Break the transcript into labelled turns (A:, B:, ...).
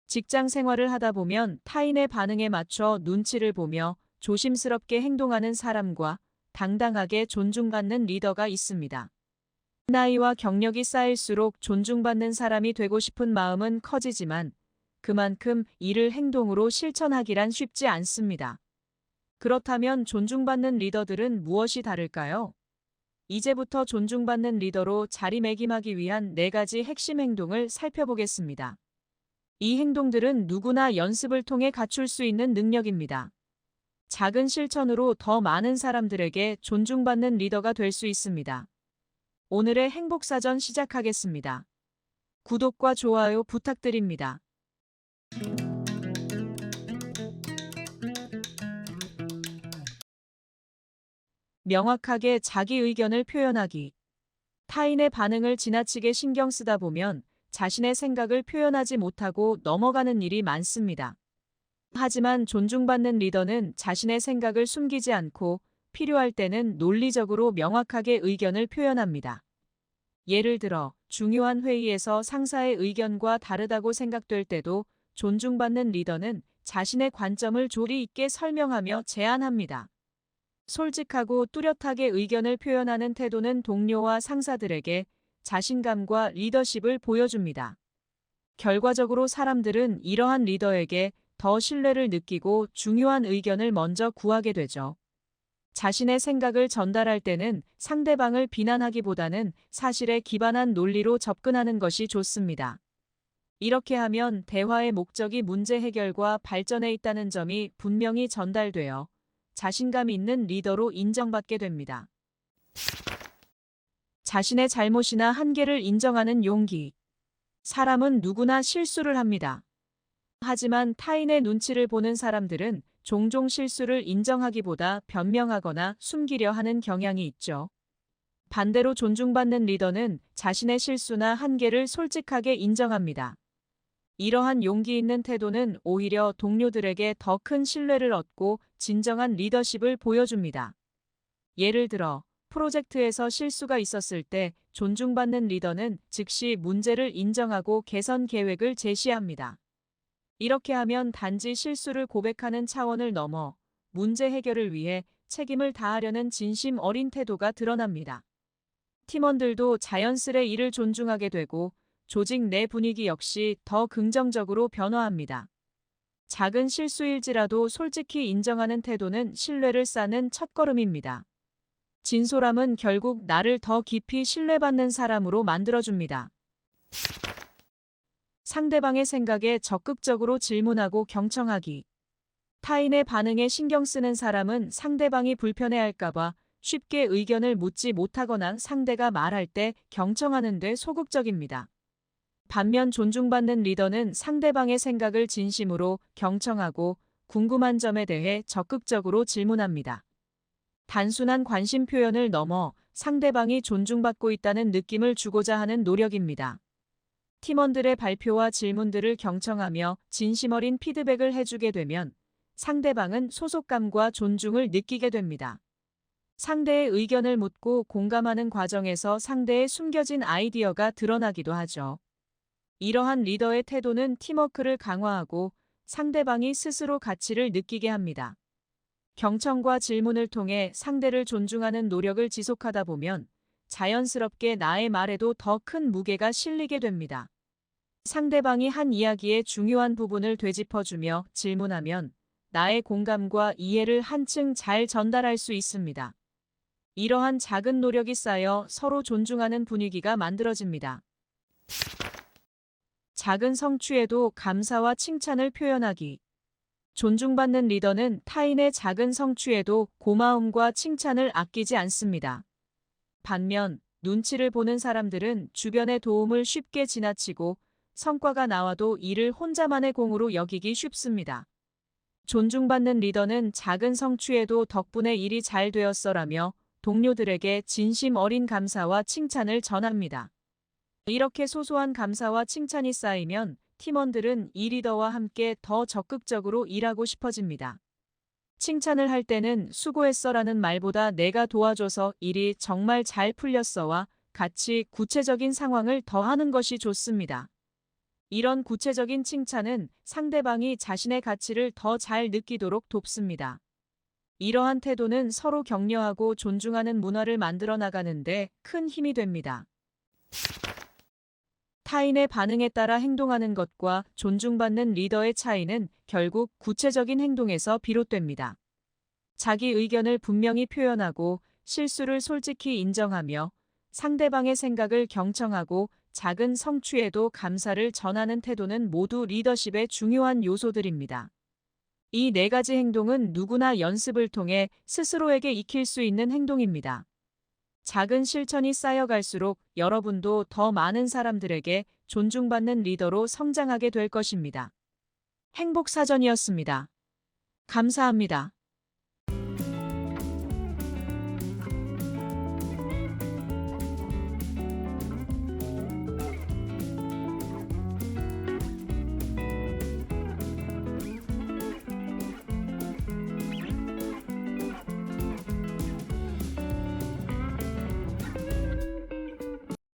A: 직장 생활을 하다 보면 타인의 반응에 맞춰 눈치를 보며 조심스럽게 행동하는 사람과 당당하게 존중받는 리더가 있습니다. 나이와 경력이 쌓일수록 존중받는 사람이 되고 싶은 마음은 커지지만 그만큼 이를 행동으로 실천하기란 쉽지 않습니다. 그렇다면 존중받는 리더들은 무엇이 다를까요? 이제부터 존중받는 리더로 자리매김하기 위한 4가지 핵심 행동을 살펴보겠습니다. 이 행동들은 누구나 연습을 통해 갖출 수 있는 능력입니다. 작은 실천으로 더 많은 사람들에게 존중받는 리더가 될 수 있습니다. 오늘의 행복사전 시작하겠습니다. 구독과 좋아요 부탁드립니다. 명확하게 자기 의견을 표현하기. 타인의 반응을 지나치게 신경 쓰다 보면 자신의 생각을 표현하지 못하고 넘어가는 일이 많습니다. 하지만 존중받는 리더는 자신의 생각을 숨기지 않고 필요할 때는 논리적으로 명확하게 의견을 표현합니다. 예를 들어 중요한 회의에서 상사의 의견과 다르다고 생각될 때도 존중받는 리더는 자신의 관점을 조리 있게 설명하며 제안합니다. 솔직하고 뚜렷하게 의견을 표현하는 태도는 동료와 상사들에게 자신감과 리더십을 보여줍니다. 결과적으로 사람들은 이러한 리더에게 더 신뢰를 느끼고 중요한 의견을 먼저 구하게 되죠. 자신의 생각을 전달할 때는 상대방을 비난하기보다는 사실에 기반한 논리로 접근하는 것이 좋습니다. 이렇게 하면 대화의 목적이 문제 해결과 발전에 있다는 점이 분명히 전달되어 자신감 있는 리더로 인정받게 됩니다. 자신의 잘못이나 한계를 인정하는 용기. 사람은 누구나 실수를 합니다. 하지만 타인의 눈치를 보는 사람들은 종종 실수를 인정하기보다 변명하거나 숨기려 하는 경향이 있죠. 반대로 존중받는 리더는 자신의 실수나 한계를 솔직하게 인정합니다. 이러한 용기 있는 태도는 오히려 동료들에게 더 큰 신뢰를 얻고 진정한 리더십을 보여줍니다. 예를 들어 프로젝트에서 실수가 있었을 때 존중받는 리더는 즉시 문제를 인정하고 개선 계획을 제시합니다. 이렇게 하면 단지 실수를 고백하는 차원을 넘어 문제 해결을 위해 책임을 다하려는 진심 어린 태도가 드러납니다. 팀원들도 자연스레 이를 존중하게 되고 조직 내 분위기 역시 더 긍정적으로 변화합니다. 작은 실수일지라도 솔직히 인정하는 태도는 신뢰를 쌓는 첫걸음입니다. 진솔함은 결국 나를 더 깊이 신뢰받는 사람으로 만들어줍니다. 상대방의 생각에 적극적으로 질문하고 경청하기. 타인의 반응에 신경 쓰는 사람은 상대방이 불편해할까봐 쉽게 의견을 묻지 못하거나 상대가 말할 때 경청하는 데 소극적입니다. 반면 존중받는 리더는 상대방의 생각을 진심으로 경청하고 궁금한 점에 대해 적극적으로 질문합니다. 단순한 관심 표현을 넘어 상대방이 존중받고 있다는 느낌을 주고자 하는 노력입니다. 팀원들의 발표와 질문들을 경청하며 진심 어린 피드백을 해주게 되면 상대방은 소속감과 존중을 느끼게 됩니다. 상대의 의견을 묻고 공감하는 과정에서 상대의 숨겨진 아이디어가 드러나기도 하죠. 이러한 리더의 태도는 팀워크를 강화하고 상대방이 스스로 가치를 느끼게 합니다. 경청과 질문을 통해 상대를 존중하는 노력을 지속하다 보면 자연스럽게 나의 말에도 더 큰 무게가 실리게 됩니다. 상대방이 한 이야기의 중요한 부분을 되짚어주며 질문하면 나의 공감과 이해를 한층 잘 전달할 수 있습니다. 이러한 작은 노력이 쌓여 서로 존중하는 분위기가 만들어집니다. 작은 성취에도 감사와 칭찬을 표현하기. 존중받는 리더는 타인의 작은 성취에도 고마움과 칭찬을 아끼지 않습니다. 반면 눈치를 보는 사람들은 주변의 도움을 쉽게 지나치고 성과가 나와도 이를 혼자만의 공으로 여기기 쉽습니다. 존중받는 리더는 작은 성취에도 덕분에 일이 잘 되었어라며 동료들에게 진심 어린 감사와 칭찬을 전합니다. 이렇게 소소한 감사와 칭찬이 쌓이면 팀원들은 이 리더와 함께 더 적극적으로 일하고 싶어집니다. 칭찬을 할 때는 수고했어라는 말보다 내가 도와줘서 일이 정말 잘 풀렸어와 같이 구체적인 상황을 더하는 것이 좋습니다. 이런 구체적인 칭찬은 상대방이 자신의 가치를 더 잘 느끼도록 돕습니다. 이러한 태도는 서로 격려하고 존중하는 문화를 만들어 나가는데 큰 힘이 됩니다. 타인의 반응에 따라 행동하는 것과 존중받는 리더의 차이는 결국 구체적인 행동에서 비롯됩니다. 자기 의견을 분명히 표현하고 실수를 솔직히 인정하며 상대방의 생각을 경청하고 작은 성취에도 감사를 전하는 태도는 모두 리더십의 중요한 요소들입니다. 이 네 가지 행동은 누구나 연습을 통해 스스로에게 익힐 수 있는 행동입니다. 작은 실천이 쌓여갈수록 여러분도 더 많은 사람들에게 존중받는 리더로 성장하게 될 것입니다. 행복사전이었습니다. 감사합니다.